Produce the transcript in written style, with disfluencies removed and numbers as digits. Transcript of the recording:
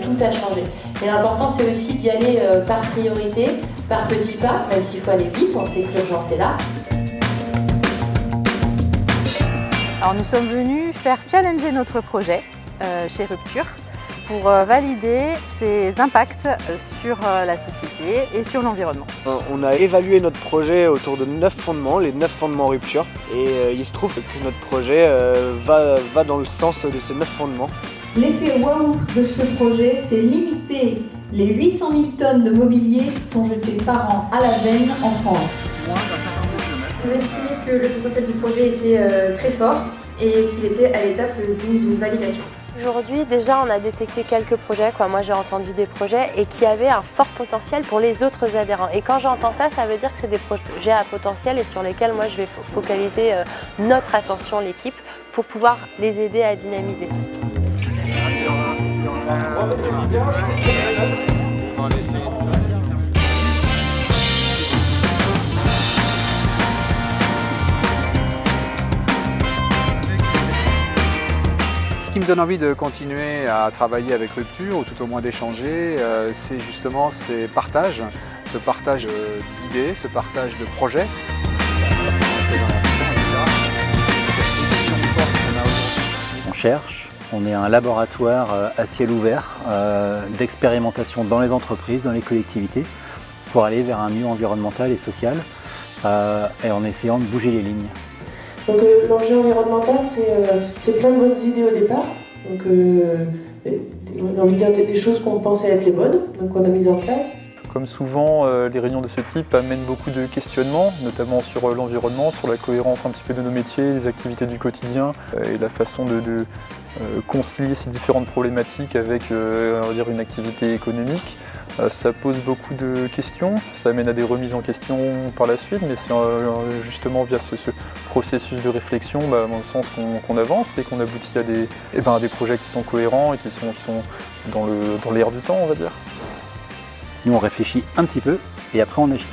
tout a changé. Et l'important, c'est aussi d'y aller par priorité, par petits pas, même s'il faut aller vite, on sait que l'urgence est là. Alors nous sommes venus faire challenger notre projet chez Rupture pour valider ses impacts sur la société et sur l'environnement. On a évalué notre projet autour de 9 fondements, les 9 fondements Rupture. Et il se trouve que notre projet va dans le sens de ces 9 fondements. L'effet waouh de ce projet, c'est limiter les 800 000 tonnes de mobilier qui sont jetées par an à la veine en France. On a estimé que le potentiel du projet était très fort et qu'il était à l'étape d'une validation. Aujourd'hui, déjà, on a détecté quelques projets, moi j'ai entendu des projets et qui avaient un fort potentiel pour les autres adhérents. Et quand j'entends ça, ça veut dire que c'est des projets à potentiel et sur lesquels moi je vais focaliser notre attention, l'équipe, pour pouvoir les aider à dynamiser. Ce qui me donne envie de continuer à travailler avec Rupture, ou tout au moins d'échanger, c'est justement ce partage d'idées, ce partage de projets. On cherche, on est un laboratoire à ciel ouvert d'expérimentation dans les entreprises, dans les collectivités, pour aller vers un mieux environnemental et social, et en essayant de bouger les lignes. Donc l'enjeu environnemental, c'est plein de bonnes idées au départ. Donc on a envie de dire des choses qu'on pensait être les bonnes, donc on a mis en place. Comme souvent, les réunions de ce type amènent beaucoup de questionnements, notamment sur l'environnement, sur la cohérence un petit peu de nos métiers, des activités du quotidien et la façon de concilier ces différentes problématiques avec on va dire une activité économique. Ça pose beaucoup de questions, ça amène à des remises en question par la suite, mais c'est justement via ce processus de réflexion, dans le sens qu'on avance et qu'on aboutit à des projets qui sont cohérents et qui sont dans l'air du temps, on va dire. Nous on réfléchit un petit peu et après on agit.